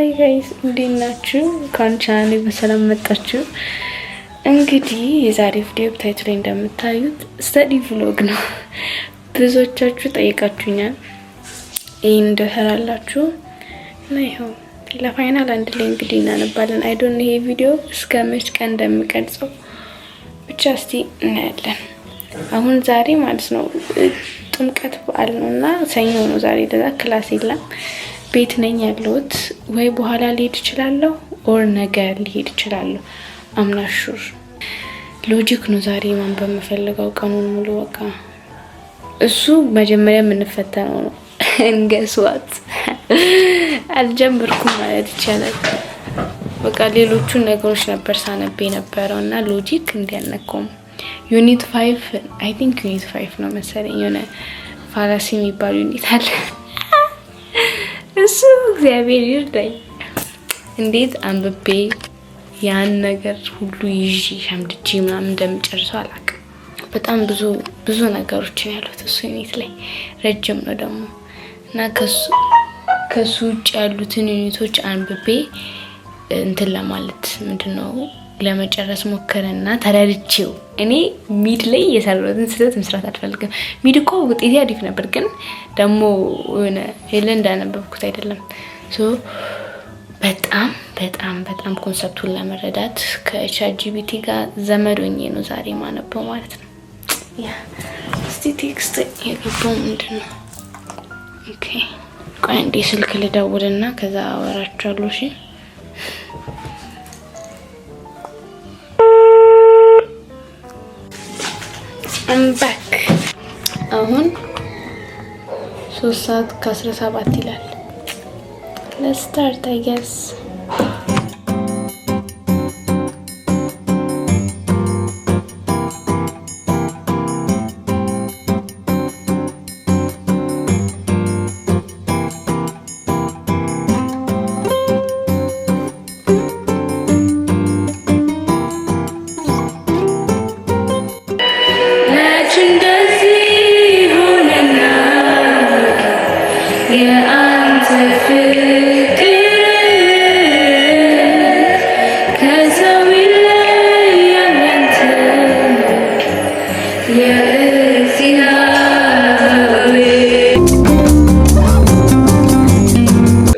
ሃይ ጋይስ እንዴት ናችሁ? ካንቻኔ በሰላም መጣችሁ። እንግዲህ የዛሬ ቪዲዮ ታይትል ላይ እንደምታዩት ስተዲ ቭሎግ ነው። ብዙዎቻችሁ ጠይቃችሁኛል ይሄን እንደሰራላችሁ ነው። ይሄው ለፋይናል አንድ ላይ እንግዲህ እናነባለን። አይ ዶንት ኖ ይሄ ቪዲዮ እስከ መች ቀን እንደምቀርጸው ብቻ እስቲ እናያለን። አሁን ዛሬ ማለት ነው ጥምቀት በዓል ነውና ሰኞ ነው ዛሬ። ለዛ ክላስ የለም ቤት ነኝ ያለሁት። ወይ በኋላ ልሄድ እችላለሁ ኦር ነገ ልሄድ እችላለሁ። አምናሹር ሎጂክ ነው ዛሬ ማን በመፈልገው ቀኑን ሙሉ በቃ እሱ መጀመሪያ የምንፈተነው ነው። እንገስዋት አልጀመርኩም ማለት ይቻላል። በቃ ሌሎቹ ነገሮች ነበር ሳነብ የነበረውና ሎጂክ እንዲያነቀው ዩኒት 5 አይ ቲንክ ዩኒት 5 ነው መሰለኝ የሆነ ፋላሲ የሚባል ዩኒት አለ። እሱ እግዚአብሔር ይርዳኝ እንዴት አንብቤ ያን ነገር ሁሉ ይዤ ሸምድጄ ምናምን እንደምጨርሰው አላውቅም። በጣም ብዙ ነገሮችን ያሉት እሱ ዩኒት ላይ ረጅም ነው ደግሞ እና ከሱ ውጭ ያሉትን ዩኒቶች አንብቤ እንትን ለማለት ምንድነው ለመጨረስ ሞከረና ተረድቼው እኔ ሚድ ላይ የሰራሁትን ስህተት መስራት አልፈልግም። ሚድ እኮ ውጤት አሪፍ ነበር ግን ደግሞ የሆነ ሄለን እንዳነበብኩት አይደለም። ሶ በጣም ኮንሰፕቱን ለመረዳት ከቻትጂፒቲ ጋር ዘመዶኜ ነው ዛሬ ማነበው ማለት ነው። ያ እስቲ ቴክስት የገባው ምንድነው? ኦኬ ቆይ አንዴ ስልክ ልደውልና ከዛ አወራችኋለሁ። እሺ I'm back. አሁን 3:17 ይላል። Let's start I guess.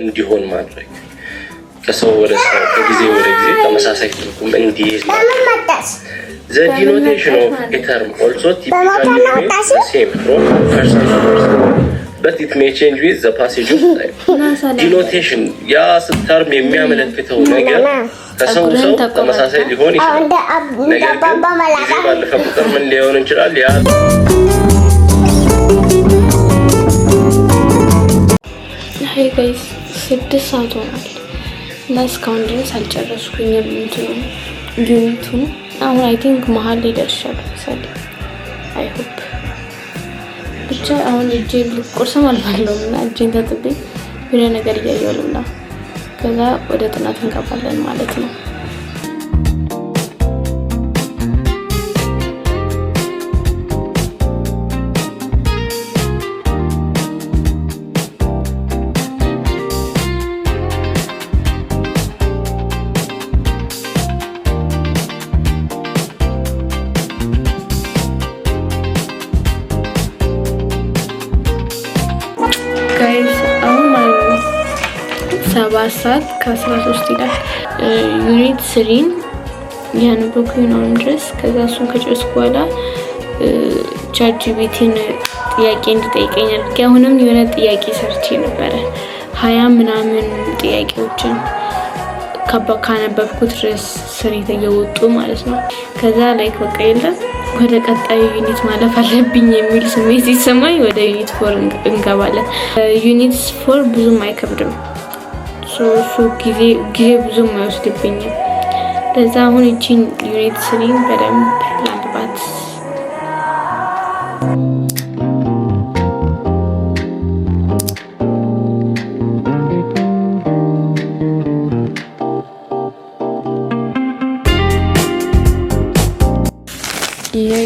እንዲሆን ማድረግ ከሰው ወደ ሰው ከጊዜ ወደ ጊዜ ተመሳሳይ ትርጉም እንዲይዝ The denotation of a term also typically remains the same from person to person, but it may change with the passage of time. Denotation ያ term የሚያመለክተው ነገር ከሰው ሰው ተመሳሳይ ሊሆን ይችላል። ነገር ግን ጊዜ ባለፈ ቁጥር ምን ሊሆን ይችላል? ያ Hey guys 6 ሰዓት ሆኗል እና እስካሁን ድረስ አልጨረስኩኝም ዩኒቱን። አሁን አይ ቲንክ መሀል ላይ ደርሻለሁ መሰለኝ። አይ ሆፕ ብቻ አሁን እጄ ቁርስም አልበላሁም እና እጄን ታጥቤ የሆነ ነገር እያየሁ ነው። ከዛ ወደ ጥናት እንገባለን ማለት ነው። ሰባት ሰዓት ከ13 ይላል። ዩኒት 3 ያነበብኩኝ ነው ድረስ። ከዛ እሱን ከጨረስኩ በኋላ ቻትጂፒቲን ጥያቄ እንዲጠይቀኝ አድርጌ አሁንም የሆነ ጥያቄ ሰርቼ ነበረ 20 ምናምን ጥያቄዎችን ካነበብኩት ድረስ ስሬት እየወጡ ማለት ነው። ከዛ ላይክ በቃ የለም ወደ ቀጣዩ ዩኒት ማለፍ አለብኝ የሚል ስሜት ሲሰማኝ ወደ ዩኒት 4 እንገባለን። ዩኒት 4 ብዙም አይከብድም። ሶ ጊዜ ብዙም አይወስድብኝም። ለዛ አሁን እቺን ዩኒት 3 በደንብ ላንብባት።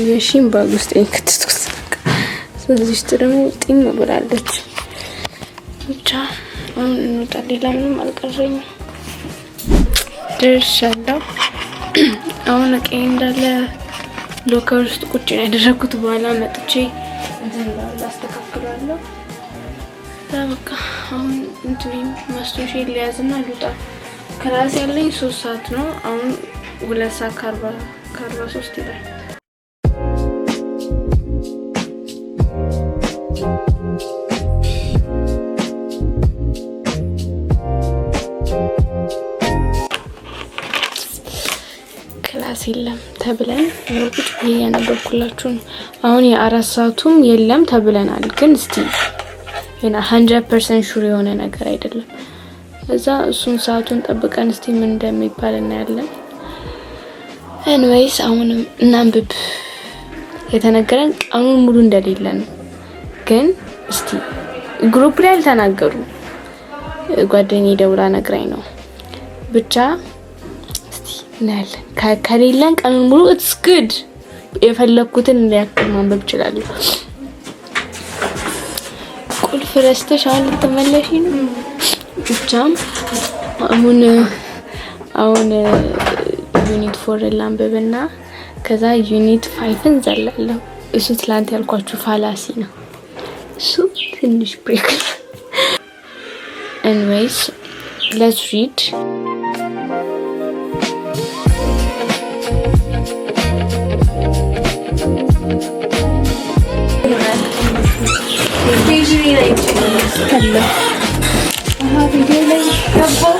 የሺን ባግ ውስጥ ከተትኩት ስለዚህ ደግሞ ጢም ብላለች ብቻ እንውጣ። ሌላ ምንም አልቀረኝም። ደርሻለሁ። አሁን እቃዬ እንዳለ ሎከር ውስጥ ቁጭ ነው ያደረኩት። በኋላ መጥቼ እንትን አስተካክላለሁ። በቃ አሁን እንትን ማስታወሻ ሊያዝና ልውጣ። ክላስ ያለኝ 3 ሰዓት ነው። አሁን 2 ሰዓት ከ43 ይላል። ክላስ የለም ተብለን ቁጭ ብዬ ያነበብኩላችሁ ነው። አሁን የ4 ሰዓቱም የለም ተብለናል፣ ግን እስቲ እና 100% ሹር የሆነ ነገር አይደለም። እዛ እሱን ሰዓቱን ጠብቀን እስቲ ምን እንደሚባል እናያለን። ኤኒዌይስ አሁንም እናንብብ። የተነገረን ቀኑን ሙሉ እንደሌለ ነው፣ ግን እስቲ ግሩፕ ላይ አልተናገሩ። ጓደኛዬ ደውላ ነግራኝ ነው። ብቻ እስቲ እናያለን። ከሌለን ቀኑን ሙሉ ኢትስ ጉድ የፈለኩትን እንዲያክል ማንበብ እችላለሁ። ቁልፍ ረስተሽ አሁን ልትመለሺ ነው? ብቻም አሁን ዩኒት 4 ላንብብና ከዛ ዩኒት 5 ዘላለሁ። እሱ ትላንት ያልኳችሁ ፋላሲ ነው። እሱ ትንሽ ብሬክ። ኤኒዌይስ ሌትስ ሪድ። ቪዲዮ ላይ ገባው።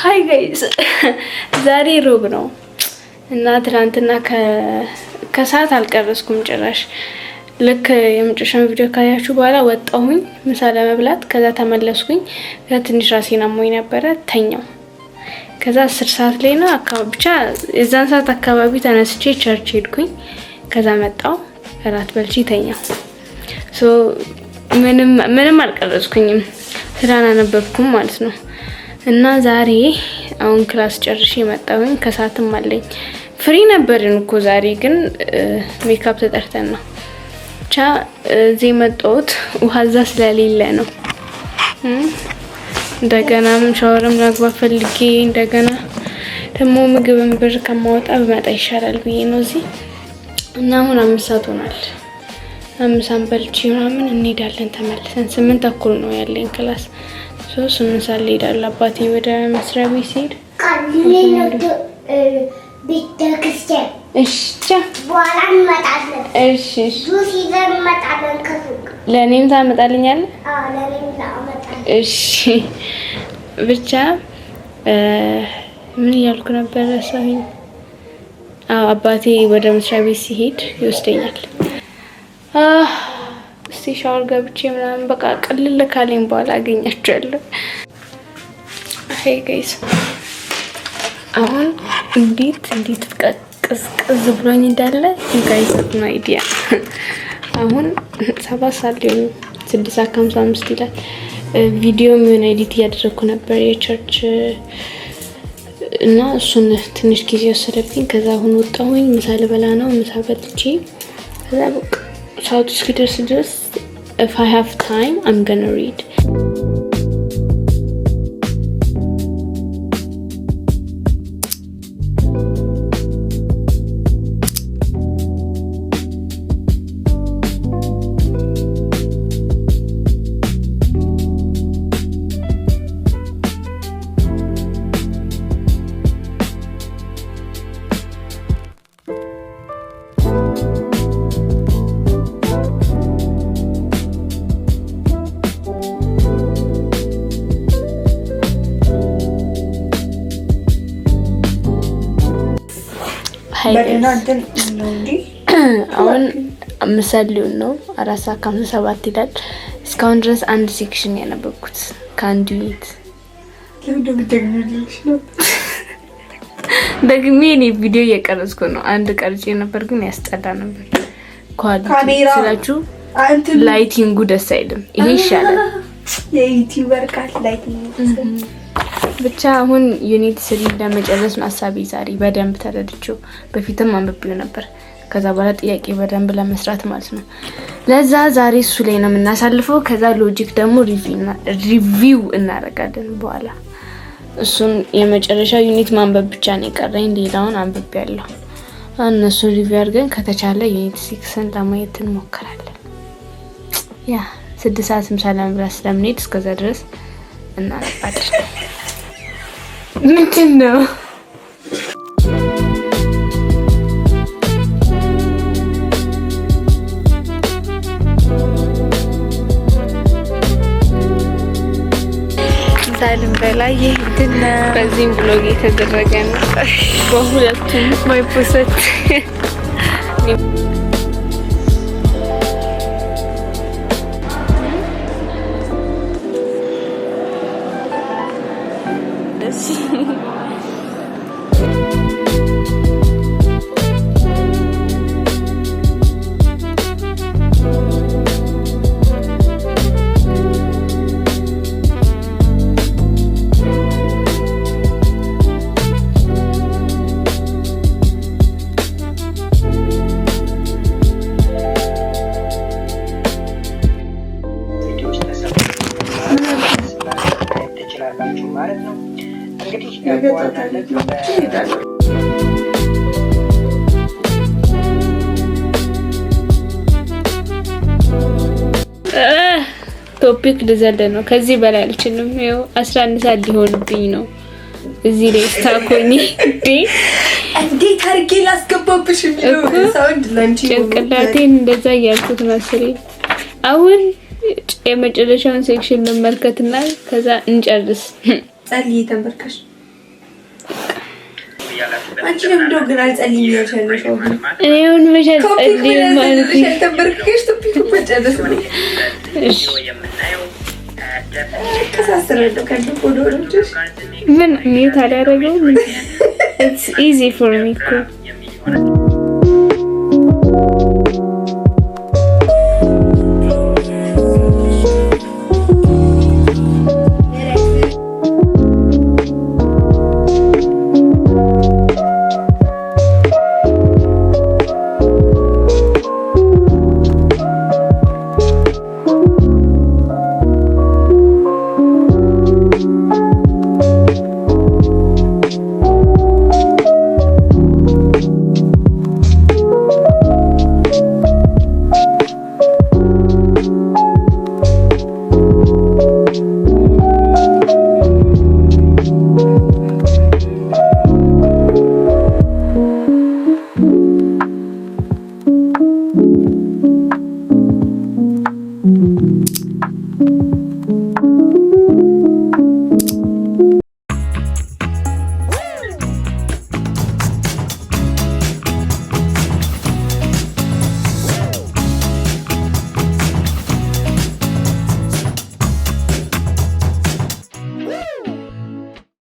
ሃይ ጋይስ ዛሬ ሮብ ነው እና ትናንትና ከሰዓት አልቀረስኩም ጭራሽ። ልክ የመጨረሻውን ቪዲዮ ካያችሁ በኋላ ወጣሁኝ ምሳ ለመብላት። ከዛ ተመለስኩኝ። ከዛ ትንሽ ራሴን አሞኝ ነበረ ተኛው። ከዛ 10 ሰዓት ላይ ነው አካባቢ ብቻ የዛን ሰዓት አካባቢ ተነስቼ ቸርች ሄድኩኝ። ከዛ መጣው እራት በልቼ ተኛው። ምንም አልቀረስኩኝም፣ ስራና ነበብኩም ማለት ነው። እና ዛሬ አሁን ክላስ ጨርሼ መጣሁኝ። ከሰዓትም አለኝ ፍሪ ነበርን እኮ ዛሬ፣ ግን ሜካፕ ተጠርተን ነው ብቻ እዚህ መጣሁት። ውሃ እዛ ስለሌለ ነው። እንደገና ሻወርም ላግባ ፈልጌ እንደገና ደግሞ ምግብን ብር ከማወጣ በመጣ ይሻላል ብዬ ነው እዚህ። እና አሁን 5 ሰዓት ሆኗል። 5 ሰዓት በልቼ ምናምን እንሄዳለን ተመልሰን። 8 ተኩል ነው ያለኝ ክላስ። 8 ሰዓት እሄዳለሁ። አባቴ ወደ መስሪያ ቤት ሲሄድ ቤተክርስቲያን እሺ፣ በኋላ እንመጣለን። እሺ፣ ጁስ ይዘን እንመጣለን ከሱቅ። ለኔም ታመጣልኛለህ? አዎ፣ ለኔም ታመጣለህ። እሺ። ብቻ ምን እያልኩ ነበር ረሳሁኝ። አባቴ ወደ መስሪያ ቤት ሲሄድ ይወስደኛል። እስቲ ሻወር ገብቼ ምናምን በቃ ቅልል ካለኝ በኋላ አገኛቸዋለሁ። አይ ጋይስ አሁን እንዴት ቅዝቅዝ ብሎኝ እንዳለ ጋይስ ነው አይዲያ። አሁን 7 ሰዓት ሊሆን 6:55 ይላል። ቪዲዮም የሆነ ኤዲት እያደረኩ ነበር የቸርች እና እሱን ትንሽ ጊዜ ወሰደብኝ። ከዛ አሁን ወጣሁኝ። ምሳ ልበላ ነው። ምሳ በልቼ ከዛ በቃ ሰዓቱ እስኪደርስ ድረስ if I have time I'm gonna read. አሁን ምሳሌው ነው 4:57 ይላል። እስከ እስካሁን ድረስ አንድ ሴክሽን ያነበብኩት ከአንድ ዩኒት። ደግሜ እኔ ቪዲዮ እየቀረጽኩ ነው። አንድ ቀርጬ ነበር ግን ያስጠላ ነበር። ኳሊቲ ስላችሁ ላይቲንጉ ደስ አይልም። ይሄ ይሻላል። የዩቲዩበር ቃል ላይቲንግ ብቻ አሁን ዩኒት 3 ለመጨረስ ነው ሐሳቤ ዛሬ በደንብ ተረድቼው። በፊትም አንብቤው ነበር። ከዛ በኋላ ጥያቄ በደንብ ለመስራት ማለት ነው። ለዛ ዛሬ እሱ ላይ ነው የምናሳልፈው። ከዛ ሎጂክ ደግሞ ሪቪው እናደርጋለን በኋላ። እሱን የመጨረሻ ዩኒት ማንበብ ብቻ ነው የቀረኝ። ሌላውን አንብቤያለሁ። እነሱ ሪቪው አድርገን ከተቻለ ዩኒት 6ን ለማየት እንሞክራለን። ያ 6 ሰዓት ምሳ ለመብላት ስለምንሄድ እስከዛ ድረስ እናነባለን። ምንድን ነው ሳልም በላይ ይሄድና በዚህም ብሎግ የተደረገ ነው። በሁለቱም ማይፖስት ቶፒክ ልዘለ ነው። ከዚህ በላይ አልችልም። ይኸው 11 ሰዓት ሊሆንብኝ ነው። እዚህ ላይ ስታኮኝ እንዴት አድርጌ ላስገባብሽ የሚለው ሳውንድ ላንቺ ጭንቅላቴን እንደዛ እያልኩት መስሎኝ። አሁን የመጨረሻውን ሴክሽን እንመልከትና ከዛ እንጨርስ። ጸልይ ተንበርከሽ። አንቺ ለምዶ ግን አልጸልይ ያለሽ ነው። እኔውን መሸጥ ጸልይ ማለት ነው። ተንበርከሽ ቶፒክ መጨረስ ነው። እሺ ከሳስረው ከንፎዶሮች ምን ሚዩት አላደረገው። It's easy for me.